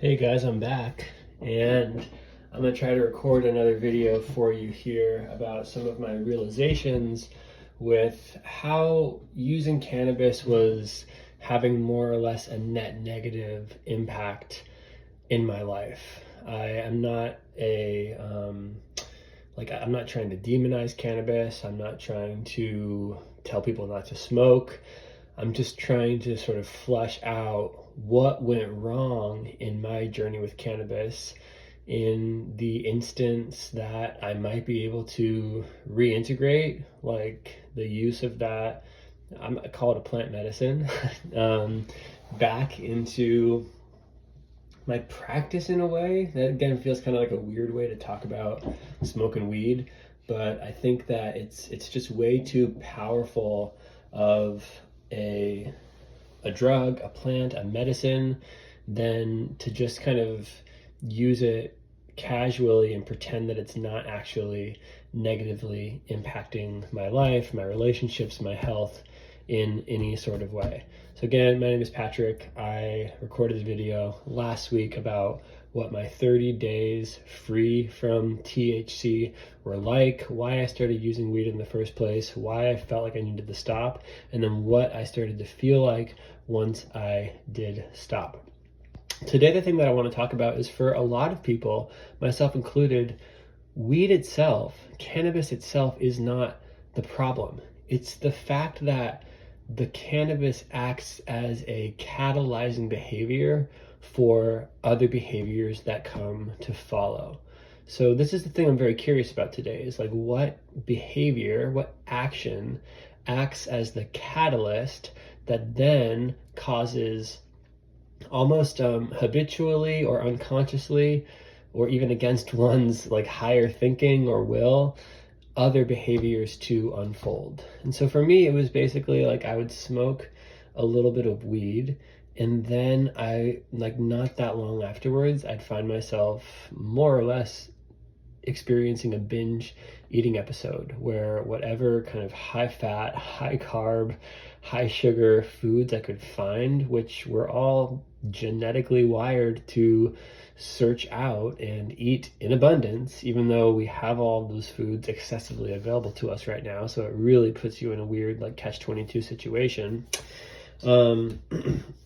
Hey guys, I'm back and I'm going to try to record another video for you here about some of my realizations with how using cannabis was having more or less a net negative impact in my life. I am not I'm not trying to demonize cannabis. I'm not trying to tell people not to smoke. I'm just trying to sort of flesh out what went wrong in my journey with cannabis in the instance that I might be able to reintegrate like the use of that, I call it a plant medicine, back into my practice in a way. That again feels kind of like a weird way to talk about smoking weed, but I think that it's just way too powerful of a drug, a plant, a medicine, than to just kind of use it casually and pretend that it's not actually negatively impacting my life, my relationships, my health in any sort of way. So again, my name is Patrick. I recorded a video last week about what my 30 days free from THC were like, why I started using weed in the first place, why I felt like I needed to stop, and then what I started to feel like once I did stop. Today, the thing that I want to talk about is, for a lot of people, myself included, weed itself, cannabis itself, is not the problem. It's the fact that the cannabis acts as a catalyzing behavior for other behaviors that come to follow. So this is the thing I'm very curious about today, is like what behavior, what action acts as the catalyst that then causes, almost habitually or unconsciously, or even against one's like higher thinking or will, other behaviors to unfold. And so for me, it was basically like I would smoke a little bit of weed, and then not that long afterwards, I'd find myself more or less experiencing a binge eating episode where whatever kind of high fat, high carb, high sugar foods I could find, which were all genetically wired to search out and eat in abundance, even though we have all those foods excessively available to us right now. So it really puts you in a weird like catch-22 situation.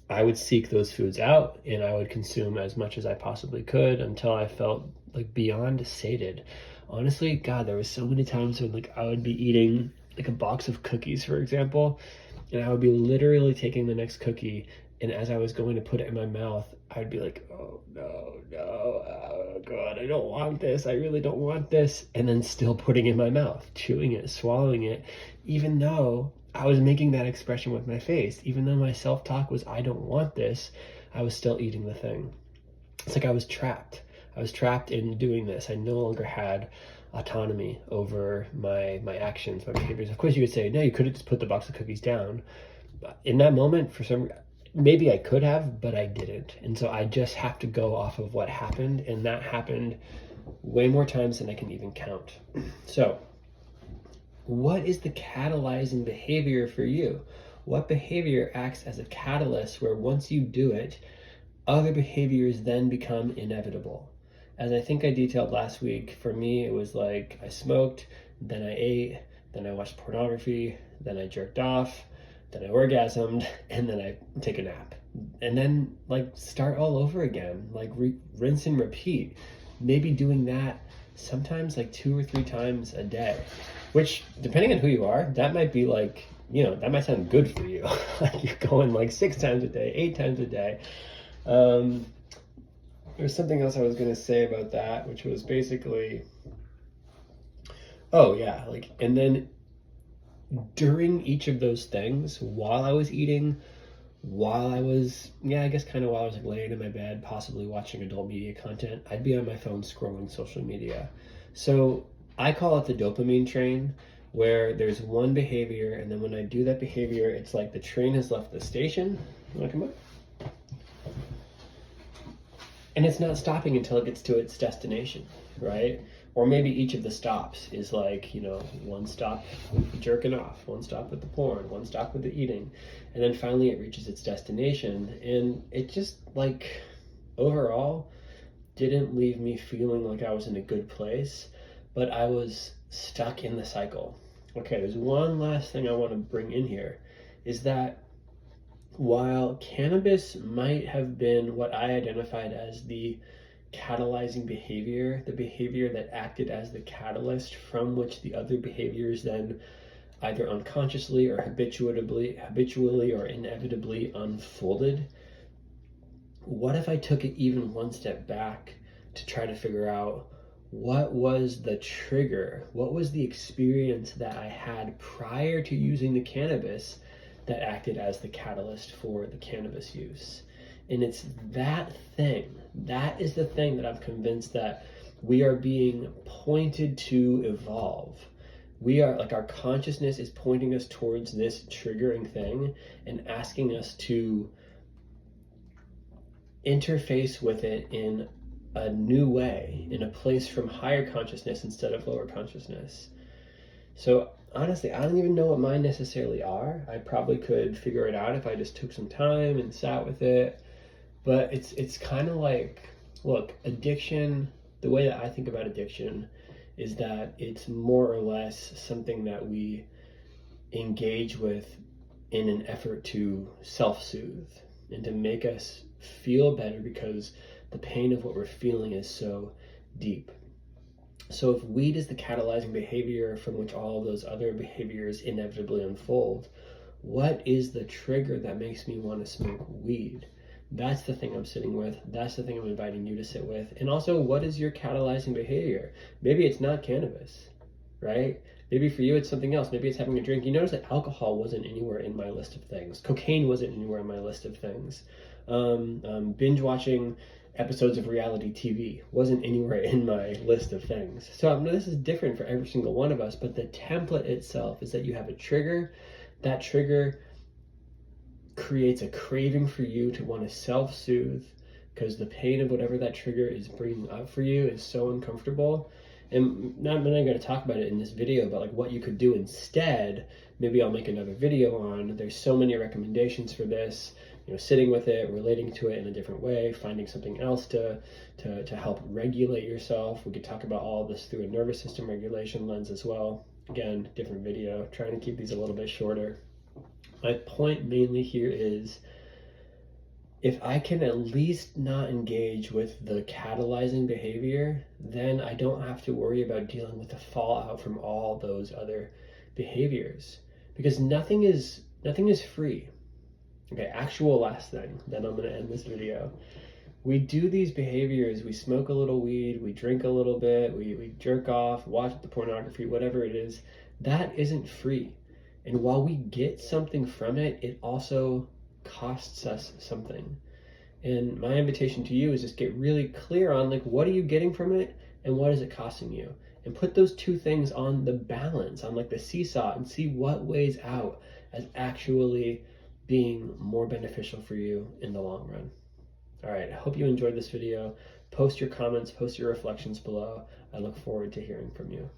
I would seek those foods out and I would consume as much as I possibly could until I felt like beyond sated. Honestly, God, there was so many times when like I would be eating like a box of cookies, for example, and I would be literally taking the next cookie, and as I was going to put it in my mouth, I would be like, oh no, oh God, I don't want this, I really don't want this, and then still putting it in my mouth, chewing it, swallowing it, even though I was making that expression with my face. Even though my self-talk was, I don't want this, I was still eating the thing. It's like I was trapped. I was trapped in doing this. I no longer had autonomy over my actions, my behaviors. Of course, you could say, no, you could have just put the box of cookies down. But in that moment, for some reason, maybe I could have, but I didn't. And so I just have to go off of what happened. And that happened way more times than I can even count. So what is the catalyzing behavior for you? What behavior acts as a catalyst where once you do it, other behaviors then become inevitable? As I think I detailed last week, for me, it was like I smoked, then I ate, then I watched pornography, then I jerked off, then I orgasmed, and then I take a nap. And then like start all over again, like rinse and repeat. Maybe doing that sometimes like 2 or 3 times a day, which depending on who you are, that might be like, that might sound good for you. Like you're going like 6 times a day, 8 times a day. There's something else I was going to say about that, which was basically, oh yeah, like, and then during each of those things, while I was eating, while I was, I guess kind of while I was like laying in my bed, possibly watching adult media content, I'd be on my phone scrolling social media. So I call it the dopamine train, where there's one behavior, and then when I do that behavior, it's like the train has left the station. You wanna come up? And it's not stopping until it gets to its destination, right? Or maybe each of the stops is like, one stop with the jerking off, one stop with the porn, one stop with the eating. And then finally it reaches its destination. And it just like, overall didn't leave me feeling like I was in a good place, but I was stuck in the cycle. Okay, there's one last thing I want to bring in here, is that while cannabis might have been what I identified as the catalyzing behavior, the behavior that acted as the catalyst from which the other behaviors then either unconsciously or habitually or inevitably unfolded, what if I took it even one step back to try to figure out what was the trigger? What was the experience that I had prior to using the cannabis that acted as the catalyst for the cannabis use? And it's that thing, that is the thing that I'm convinced that we are being pointed to evolve. We are, like, our consciousness is pointing us towards this triggering thing and asking us to interface with it in a new way, in a place from higher consciousness instead of lower consciousness. So honestly, I don't even know what mine necessarily are. I probably could figure it out if I just took some time and sat with it. But it's kind of like, look, addiction, the way that I think about addiction is that it's more or less something that we engage with in an effort to self-soothe and to make us feel better because the pain of what we're feeling is so deep. So if weed is the catalyzing behavior from which all of those other behaviors inevitably unfold, what is the trigger that makes me want to smoke weed? That's the thing I'm sitting with. That's the thing I'm inviting you to sit with. And also, what is your catalyzing behavior? Maybe it's not cannabis, right? Maybe for you it's something else. Maybe it's having a drink. You notice that alcohol wasn't anywhere in my list of things. Cocaine wasn't anywhere in my list of things. Binge watching episodes of reality TV wasn't anywhere in my list of things. So this is different for every single one of us, but the template itself is that you have a trigger. That trigger creates a craving for you to want to self-soothe because the pain of whatever that trigger is bringing up for you is so uncomfortable. And I'm not going to talk about it in this video, but like what you could do instead, maybe I'll make another video on. There's so many recommendations for this, sitting with it, relating to it in a different way, finding something else to help regulate yourself. We could talk about all of this through a nervous system regulation lens as well. Again, different video, trying to keep these a little bit shorter. My point mainly here is, if I can at least not engage with the catalyzing behavior, then I don't have to worry about dealing with the fallout from all those other behaviors, because nothing is free. Okay, actual last thing, then I'm going to end this video. We do these behaviors, we smoke a little weed, we drink a little bit, we jerk off, watch the pornography, whatever it is, that isn't free. And while we get something from it, it also costs us something. And my invitation to you is just get really clear on, like, what are you getting from it and what is it costing you? And put those two things on the balance, on like the seesaw, and see what weighs out as actually being more beneficial for you in the long run. All right, I hope you enjoyed this video. Post your comments, post your reflections below. I look forward to hearing from you.